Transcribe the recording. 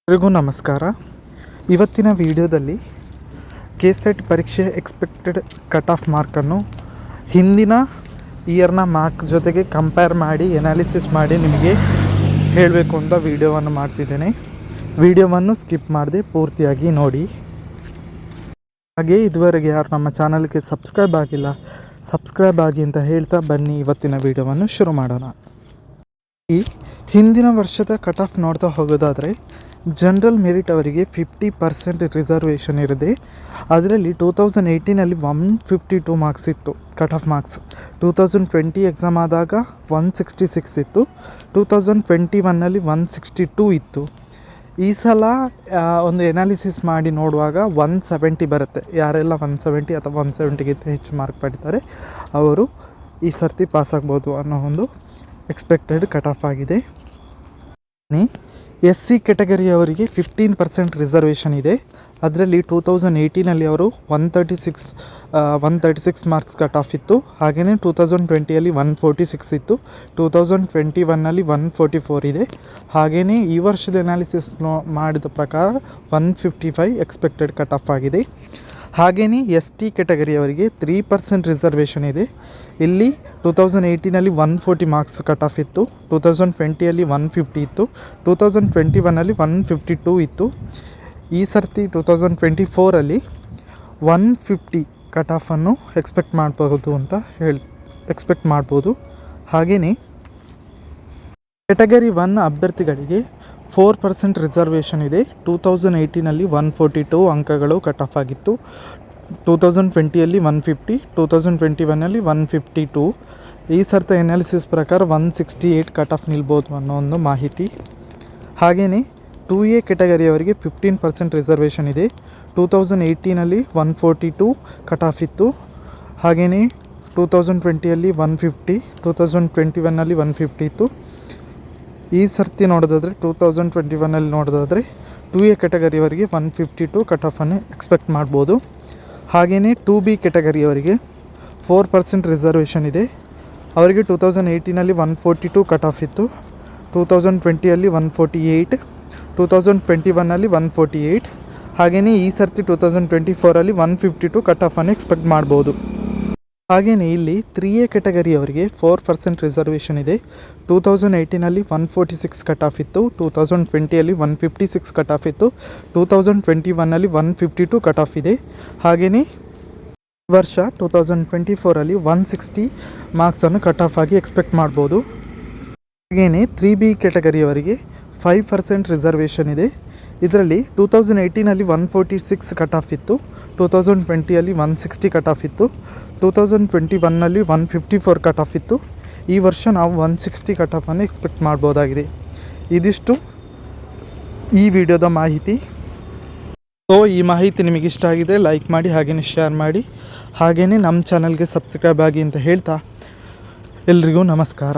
ಎಲ್ರಿಗೂ ನಮಸ್ಕಾರ. ಇವತ್ತಿನ ವಿಡಿಯೋದಲ್ಲಿ ಕೆಸೆಟ್ ಪರೀಕ್ಷೆ ಎಕ್ಸ್ಪೆಕ್ಟೆಡ್ ಕಟ್ ಆಫ್ ಮಾರ್ಕನ್ನು ಹಿಂದಿನ ಇಯರ್ನ ಮಾರ್ಕ್ ಜೊತೆಗೆ ಕಂಪೇರ್ ಮಾಡಿ ಎನಾಲಿಸಿಸ್ ಮಾಡಿ ನಿಮಗೆ ಹೇಳಬೇಕು ಅಂತ ವಿಡಿಯೋವನ್ನು ಮಾಡ್ತಿದ್ದೇನೆ. ವಿಡಿಯೋವನ್ನು ಸ್ಕಿಪ್ ಮಾಡದೆ ಪೂರ್ತಿಯಾಗಿ ನೋಡಿ. ಹಾಗೆ ಇದುವರೆಗೆ ಯಾರು ನಮ್ಮ ಚಾನಲ್ಗೆ ಸಬ್ಸ್ಕ್ರೈಬ್ ಆಗಿ ಅಂತ ಹೇಳ್ತಾ ಬನ್ನಿ ಇವತ್ತಿನ ವಿಡಿಯೋವನ್ನು ಶುರು ಮಾಡೋಣ. ಈ ಹಿಂದಿನ ವರ್ಷದ ಕಟ್ ಆಫ್ ನೋಡ್ತಾ ಹೋಗೋದಾದರೆ ಜನರಲ್ ಮೆರಿಟ್ ಅವರಿಗೆ 50% ರಿಸರ್ವೇಷನ್ ಇರದೆ, ಅದರಲ್ಲಿ 2018 152 ಮಾರ್ಕ್ಸ್ ಇತ್ತು ಕಟ್ ಆಫ್ ಮಾರ್ಕ್ಸ್. 2020 ಎಕ್ಸಾಮ್ ಆದಾಗ 166 ಇತ್ತು. 2021 162 ಇತ್ತು. ಈ ಸಲ ಒಂದು ಎನಾಲಿಸಿಸ್ ಮಾಡಿ ನೋಡುವಾಗ 170 ಬರುತ್ತೆ. ಯಾರೆಲ್ಲ 170 ಅಥವಾ 170ಗಿಂತ ಹೆಚ್ಚು ಮಾರ್ಕ್ ಪಡಿತಾರೆ ಅವರು ಈ ಸರ್ತಿ ಪಾಸಾಗ್ಬೋದು ಅನ್ನೋ ಒಂದು ಎಕ್ಸ್ಪೆಕ್ಟೆಡ್ ಕಟ್ ಆಫ್ ಆಗಿದೆ. SC ಕ್ಯಾಟಗರಿಯವರಿಗೆ 15% ರಿಸರ್ವೇಷನ್ ಇದೆ. ಅದರಲ್ಲಿ 2018 ಅವರು 136 ಮಾರ್ಕ್ಸ್ ಕಟ್ ಆಫ್ ಇತ್ತು. ಹಾಗೆಯೇ 2020 146 ಇತ್ತು. 2021 144 ಇದೆ. ಹಾಗೆಯೇ ಈ ವರ್ಷದ ಎನಾಲಿಸಿಸ್ ಮಾಡಿದ ಪ್ರಕಾರ 155 ಎಕ್ಸ್ಪೆಕ್ಟೆಡ್ ಕಟ್ ಆಫ್ ಆಗಿದೆ. ಹಾಗೆಯೇ ST ಕ್ಯಾಟಗರಿಯವರಿಗೆ 3% ರಿಸರ್ವೇಷನ್ ಇದೆ. ಇಲ್ಲಿ 2018 140 ಮಾರ್ಕ್ಸ್ ಕಟ್ ಆಫ್ ಇತ್ತು. 2020 150 ಇತ್ತು. 2021 152 ಇತ್ತು. ಈ ಸರ್ತಿ 2024 150 ಕಟ್ ಆಫನ್ನು ಎಕ್ಸ್ಪೆಕ್ಟ್ ಮಾಡ್ಬೋದು. ಹಾಗೆಯೇ ಕ್ಯಾಟಗರಿ 1 ಅಭ್ಯರ್ಥಿಗಳಿಗೆ 4% ರಿಸರ್ವೇಷನ್ ಇದೆ. 2018 142 ಅಂಕಗಳು ಕಟ್ ಆಫ್ ಆಗಿತ್ತು. 2020 150, 2021 152. ಈ ಸರ್ತಿ ಎನಾಲಿಸಿಸ್ ಪ್ರಕಾರ 168 ಕಟ್ ಆಫ್ ನಿಲ್ಬೋದು ಅನ್ನೋ ಒಂದು ಮಾಹಿತಿ. ಹಾಗೆಯೇ 2A ಕ್ಯಾಟಗರಿಯವರಿಗೆ 15% ರಿಸರ್ವೇಷನ್ ಇದೆ. 2018 142 ಕಟ್ ಆಫ್ ಇತ್ತು. ಹಾಗೆಯೇ 2020 150, 2021 150 ಇತ್ತು. ಈ ಸರ್ತಿ ನೋಡೋದಾದರೆ 2021 ನೋಡೋದಾದರೆ 2A ಕ್ಯಾಟಗರಿಯವರಿಗೆ 152 ಕಟ್ ಆಫನ್ನು ಎಕ್ಸ್ಪೆಕ್ಟ್ ಮಾಡ್ಬೋದು. ಹಾಗೆಯೇ 2B ಕ್ಯಾಟಗರಿಯವರಿಗೆ 4% ರಿಸರ್ವೇಷನ್ ಇದೆ. ಅವರಿಗೆ 2018 142 ಕಟ್ ಆಫ್ ಇತ್ತು. 2020 148, 2021 148. ಹಾಗೆಯೇ ಈ ಸರ್ತಿ 2024 152 ಕಟ್ ಆಫನ್ನು ಎಕ್ಸ್ಪೆಕ್ಟ್ ಮಾಡ್ಬೋದು. ಹಾಗೆಯೇ ಇಲ್ಲಿ 3A ಕ್ಯಾಟಗರಿಯವರಿಗೆ 4% ರಿಸರ್ವೇಷನ್ ಇದೆ. 2018 146 ಕಟ್ ಆಫ್ ಇತ್ತು. 2020 156 ಕಟ್ ಆಫ್ ಇತ್ತು. 2021 152 ಕಟ್ ಆಫ್ ಇದೆ. ಹಾಗೆಯೇ ವರ್ಷ 2024 160 ಮಾರ್ಕ್ಸನ್ನು ಕಟ್ ಆಫ್ ಆಗಿ ಎಕ್ಸ್ಪೆಕ್ಟ್ ಮಾಡ್ಬೋದು. ಹಾಗೆಯೇ 3B ಕ್ಯಾಟಗರಿಯವರಿಗೆ 5% ರಿಸರ್ವೇಷನ್ ಇದೆ. ಇದರಲ್ಲಿ 2018 146 ಕಟ್ ಆಫ್ ಇತ್ತು. 2020 160 ಕಟ್ ಆಫ್ ಇತ್ತು. 2021 154 ಕಟ್ ಆಫ್ ಇತ್ತು. ಈ ವರ್ಷ ನಾವು 160 ಕಟ್ ಆಫನ್ನು ಎಕ್ಸ್ಪೆಕ್ಟ್ ಮಾಡ್ಬೋದಾಗಿದೆ. ಇದಿಷ್ಟು ಈ ವಿಡಿಯೋದ ಮಾಹಿತಿ. ಸೊ ಈ ಮಾಹಿತಿ ನಿಮಗೆ ಇಷ್ಟ ಆಗಿದೆ ಲೈಕ್ ಮಾಡಿ, ಹಾಗೆಯೇ ಶೇರ್ ಮಾಡಿ, ಹಾಗೆಯೇ ನಮ್ಮ ಚಾನಲ್ಗೆ ಸಬ್ಸ್ಕ್ರೈಬ್ ಆಗಿ ಅಂತ ಹೇಳ್ತಾ ಎಲ್ರಿಗೂ ನಮಸ್ಕಾರ.